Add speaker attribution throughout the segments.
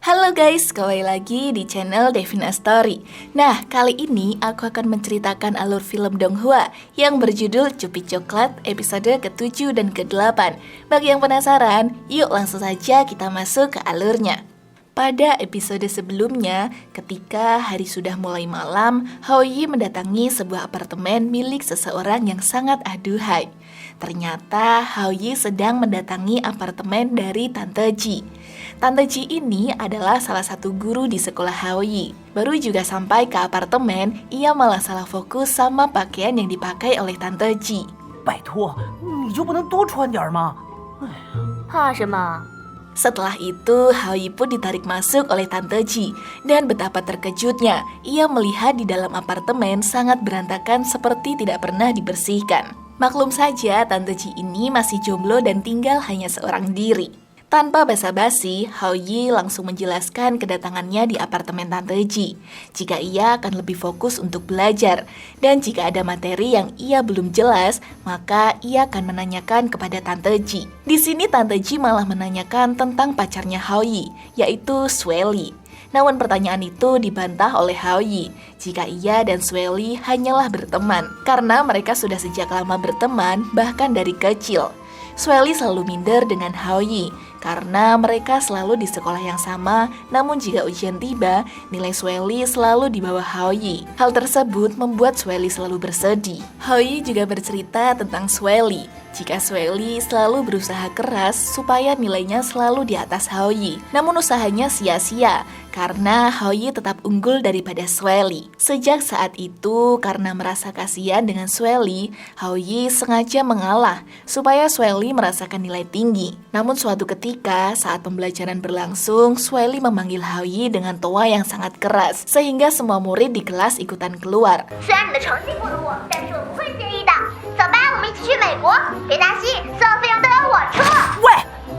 Speaker 1: Halo guys, kembali lagi di channel Devina Story. Nah, kali ini aku akan menceritakan alur film Donghua yang berjudul Cupi Coklat episode ke-7 dan ke-8. Bagi yang penasaran, yuk langsung saja kita masuk ke alurnya. Pada episode sebelumnya, ketika hari sudah mulai malam, Haoyi mendatangi sebuah apartemen milik seseorang yang sangat aduhai. Ternyata Haoyi sedang mendatangi apartemen dari Tante Ji. Tante Ji ini adalah salah satu guru di sekolah Haoyi. Baru juga sampai ke apartemen, ia malah salah fokus sama pakaian yang dipakai oleh Tante Ji.
Speaker 2: 拜托，你就不能多穿点吗？
Speaker 3: 怕什么？
Speaker 1: Setelah itu, Haoyi pun ditarik masuk oleh Tante Ji. Dan betapa terkejutnya, ia melihat di dalam apartemen sangat berantakan seperti tidak pernah dibersihkan. Maklum saja, Tante Ji ini masih jomblo dan tinggal hanya seorang diri. Tanpa basa-basi, Haoyi langsung menjelaskan kedatangannya di apartemen Tante Ji. Jika ia akan lebih fokus untuk belajar, dan jika ada materi yang ia belum jelas, maka ia akan menanyakan kepada Tante Ji. Di sini Tante Ji malah menanyakan tentang pacarnya Haoyi, yaitu Sueli. Namun pertanyaan itu dibantah oleh Haoyi jika ia dan Sueli hanyalah berteman, karena mereka sudah sejak lama berteman bahkan dari kecil. Sueli selalu minder dengan Haoyi karena mereka selalu di sekolah yang sama, namun jika ujian tiba, nilai Sueli selalu di bawah Haoyi. Hal tersebut membuat Sueli selalu bersedih. Haoyi juga bercerita tentang Sueli. Jika Sueli selalu berusaha keras supaya nilainya selalu di atas Haoyi, namun usahanya sia-sia karena Haoyi tetap unggul daripada Sueli. Sejak saat itu, karena merasa kasihan dengan Sueli, Haoyi sengaja mengalah supaya Sueli merasakan nilai tinggi. Namun suatu ketika saat pembelajaran berlangsung, Sueli memanggil Haoyi dengan toa yang sangat keras, sehingga semua murid di kelas ikutan keluar.
Speaker 3: 虽然你的成绩不如我，但是我不会介意的。走吧，我们一起去美国。别担心，所有费用都由我出。
Speaker 2: 喂，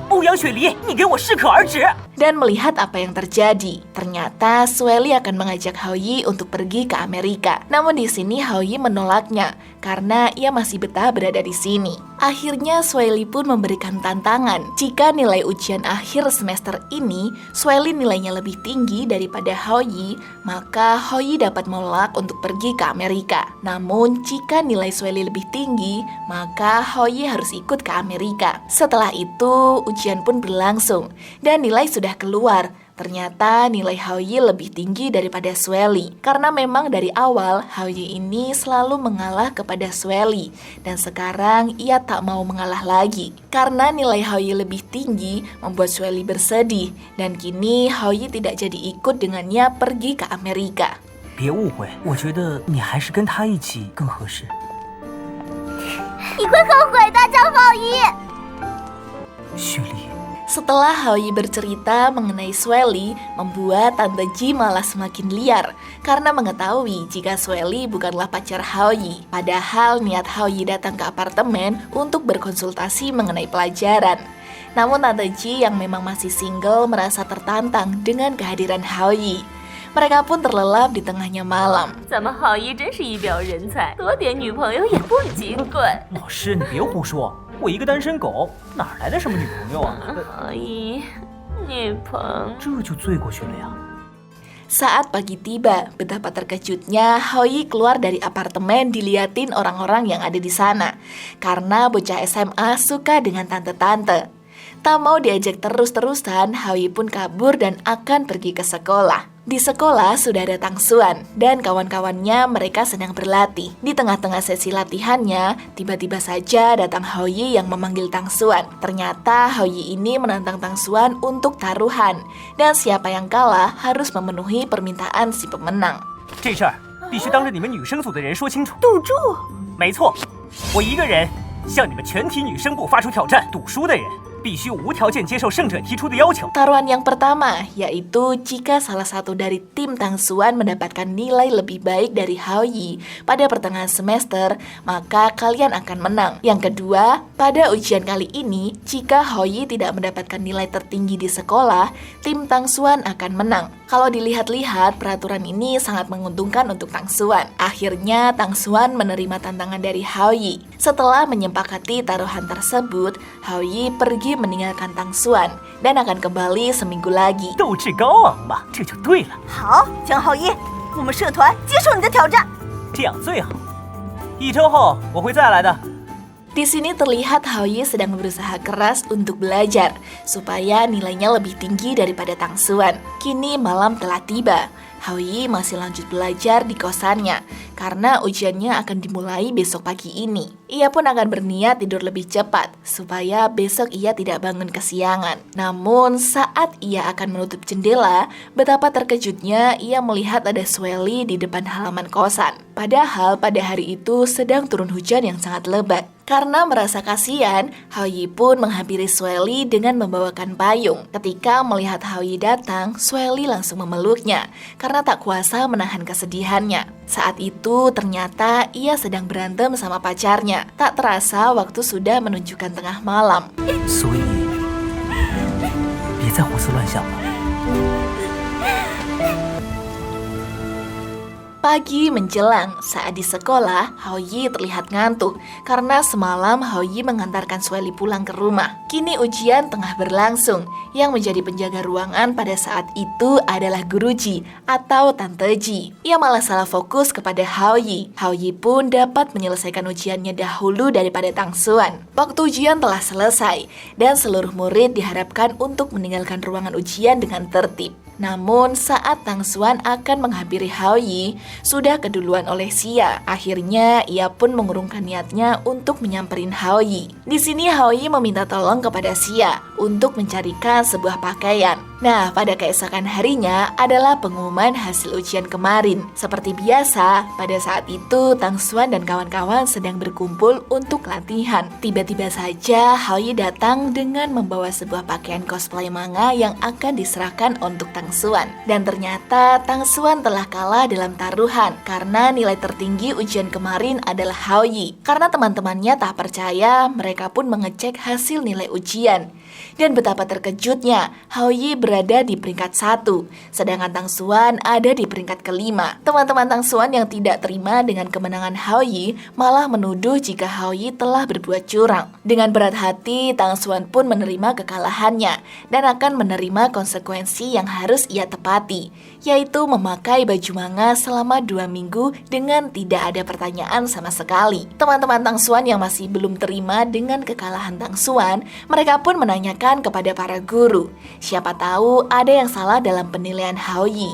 Speaker 2: 欧阳雪梨，你给我适可而止！
Speaker 1: Dan melihat apa yang terjadi, ternyata Sueli akan mengajak Haoyi untuk pergi ke Amerika. Namun di sini Haoyi menolaknya karena ia masih betah berada di sini. Akhirnya Sueli pun memberikan tantangan. Jika nilai ujian akhir semester ini Sueli nilainya lebih tinggi daripada Haoyi, maka Haoyi dapat menolak untuk pergi ke Amerika. Namun jika nilai Sueli lebih tinggi, maka Haoyi harus ikut ke Amerika. Setelah itu ujian pun berlangsung dan nilai sudah keluar. Ternyata nilai Haoyi lebih tinggi daripada Sueli. Karena memang dari awal Haoyi ini selalu mengalah kepada Sueli. Dan sekarang ia tak mau mengalah lagi. Karena nilai Haoyi lebih tinggi membuat Sueli bersedih. Dan kini Haoyi tidak jadi ikut dengannya pergi ke Amerika.
Speaker 2: 别误会，我觉得你还是跟他一起更合适。
Speaker 3: 你会后悔的，张宝仪。
Speaker 2: 雪梨，
Speaker 1: Setelah Haoyi bercerita mengenai Sueli, membuat Tante Ji malah semakin liar karena mengetahui jika Sueli bukanlah pacar Haoyi. Padahal niat Haoyi datang ke apartemen untuk berkonsultasi mengenai pelajaran. Namun Tante Ji yang memang masih single merasa tertantang dengan kehadiran Haoyi. Mereka pun terlelap di tengahnya malam.
Speaker 3: 咱们郝一真是一表人才，多点女朋友也不奇怪。
Speaker 2: 老师你别胡说，我一个单身狗哪来的什么女朋友啊？
Speaker 3: 郝一，女朋友。
Speaker 2: 这就醉过去了呀。
Speaker 1: Saat pagi tiba, betapa terkejutnya Haoyi keluar dari apartemen diliatin orang-orang yang ada di sana. Karena bocah SMA suka dengan tante-tante. Tak mau diajak terus-terusan, Haoyi pun kabur dan akan pergi ke sekolah. Di sekolah sudah ada Tang Xuan dan kawan-kawannya mereka sedang berlatih. Di tengah-tengah sesi latihannya, tiba-tiba saja datang Haoyi yang memanggil Tang Xuan. Ternyata Haoyi ini menantang Tang Xuan untuk taruhan. Dan siapa yang kalah harus memenuhi permintaan si pemenang.
Speaker 2: 这事儿必须当着你们女生组的人说清楚。
Speaker 3: 赌注。
Speaker 2: 没错，我一个人向你们全体女生部发出挑战，赌输的人必须无条件接受胜者提出的要求。
Speaker 1: Taruhan yang pertama, yaitu jika salah satu dari tim Tang Xuan mendapatkan nilai lebih baik dari Haoyi pada pertengahan semester, maka kalian akan menang. Yang kedua, pada ujian kali ini, jika Haoyi tidak mendapatkan nilai tertinggi di sekolah, tim Tang Xuan akan menang. Kalau dilihat-lihat, peraturan ini sangat menguntungkan untuk Tang Xuan. Akhirnya, Tang Xuan menerima tantangan dari Hao Yi. Setelah menyepakati taruhan tersebut, Hao Yi pergi meninggalkan Tang Xuan dan akan kembali seminggu lagi.
Speaker 2: 斗志高昂嘛，这就对了。
Speaker 4: 好，江浩一，我们社团接受你的挑战。
Speaker 2: 这样最好。1周后我会再来的。
Speaker 1: Di sini terlihat Hao Yi sedang berusaha keras untuk belajar supaya nilainya lebih tinggi daripada Tang Xuan. Kini malam telah tiba. Hao Yi masih lanjut belajar di kosannya karena ujiannya akan dimulai besok pagi ini. Ia pun akan berniat tidur lebih cepat supaya besok ia tidak bangun kesiangan. Namun saat ia akan menutup jendela, betapa terkejutnya ia melihat ada Sueli di depan halaman kosan. Padahal pada hari itu sedang turun hujan yang sangat lebat. Karena merasa kasihan, Hao Yi pun menghampiri Sueli dengan membawakan payung. Ketika melihat Hao Yi datang, Sueli langsung memeluknya karena tak kuasa menahan kesedihannya. Saat itu ternyata ia sedang berantem sama pacarnya. Tak terasa waktu sudah menunjukkan tengah malam.
Speaker 2: 所以，别再胡思乱想了。
Speaker 1: Pagi menjelang, saat di sekolah, Hao Yi terlihat ngantuk karena semalam Hao Yi mengantarkan Sueli pulang ke rumah. Kini ujian tengah berlangsung. Yang menjadi penjaga ruangan pada saat itu adalah Guruji atau Tante Ji. Ia malah salah fokus kepada Hao Yi. Hao Yi pun dapat menyelesaikan ujiannya dahulu daripada Tang Xuan. Waktu ujian telah selesai dan seluruh murid diharapkan untuk meninggalkan ruangan ujian dengan tertib. Namun saat Tang Xuan akan menghampiri Hao Yi, sudah keduluan oleh Xia. Akhirnya ia pun mengurungkan niatnya untuk menyamperin Hao Yi. Di sini Hao Yi meminta tolong kepada Xia untuk mencarikan sebuah pakaian. Nah, pada keesokan harinya adalah pengumuman hasil ujian kemarin. Seperti biasa, pada saat itu Tang Xuan dan kawan-kawan sedang berkumpul untuk latihan. Tiba-tiba saja Hao Yi datang dengan membawa sebuah pakaian cosplay manga yang akan diserahkan untuk Tang Xuan. Dan ternyata Tang Xuan telah kalah dalam taruhan karena nilai tertinggi ujian kemarin adalah Hao Yi. Karena teman-temannya tak percaya, mereka pun mengecek hasil nilai ujian. Dan betapa terkejutnya, Hao Yi berada di peringkat 1, sedangkan Tang Xuan ada di peringkat ke-5. Teman-teman Tang Xuan yang tidak terima dengan kemenangan Hao Yi malah menuduh jika Hao Yi telah berbuat curang. Dengan berat hati, Tang Xuan pun menerima kekalahannya dan akan menerima konsekuensi yang harus ia tepati, yaitu memakai baju manga selama 2 minggu dengan tidak ada pertanyaan sama sekali. Teman-teman Tang Xuan yang masih belum terima dengan kekalahan Tang Xuan, mereka pun menanyakan kepada para guru. Siapa tahu ada yang salah dalam penilaian Hao Yi.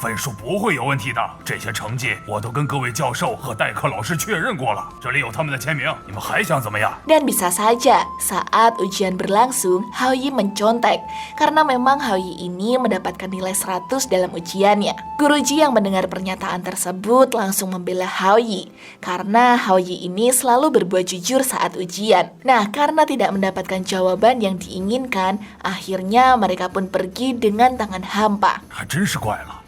Speaker 5: 分数不会有问题的，这些成绩我都跟各位教授和代课老师确认过了，这里有他们的签名，你们还想怎么样？
Speaker 1: Dan bisa saja saat ujian berlangsung, Hao Yi mencontek karena memang Hao Yi ini mendapatkan nilai 100 dalam ujiannya. Guruji yang mendengar pernyataan tersebut langsung membela Hao Yi karena Hao Yi ini selalu berbuat jujur saat ujian. Nah, karena tidak mendapatkan jawaban yang diinginkan, akhirnya mereka pun pergi dengan tangan hampa.
Speaker 5: 还真是怪了，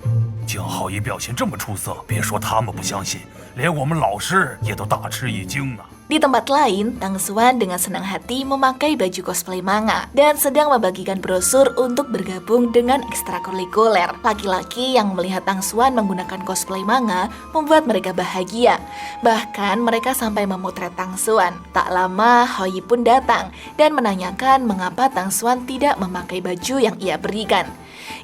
Speaker 5: 江浩一表现这么出色，别说他们不相信，连我们老师也都大吃一惊啊。
Speaker 1: Di tempat lain, Tang Xuan dengan senang hati memakai baju cosplay manga dan sedang membagikan brosur untuk bergabung dengan ekstrakurikuler. Laki-laki yang melihat Tang Xuan menggunakan cosplay manga membuat mereka bahagia. Bahkan mereka sampai memotret Tang Xuan. Tak lama, Hao Yi pun datang dan menanyakan mengapa Tang Xuan tidak memakai baju yang ia berikan.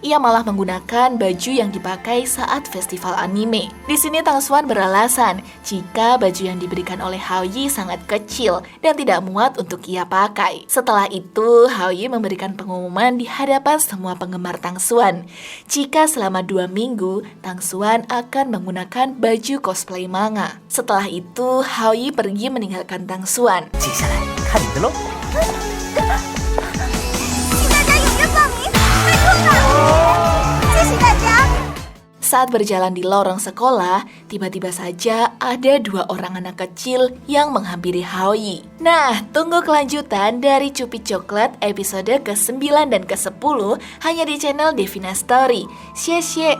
Speaker 1: Ia malah menggunakan baju yang dipakai saat festival anime. Di sini Tang Xuan beralasan jika baju yang diberikan oleh Hao Yi sangat kecil dan tidak muat untuk ia pakai. Setelah itu, Hao Yi memberikan pengumuman di hadapan semua penggemar Tang Xuan jika selama 2 minggu Tang Xuan akan menggunakan baju cosplay manga. Setelah itu, Hao Yi pergi meninggalkan Tang Xuan.
Speaker 2: 接下来看你的喽。
Speaker 1: Saat berjalan di lorong sekolah, tiba-tiba saja ada 2 orang anak kecil yang menghampiri Hao Yi. Nah, tunggu kelanjutan dari Cupi Coklat episode ke-9 dan ke-10 hanya di channel Devina Story. Xie xie.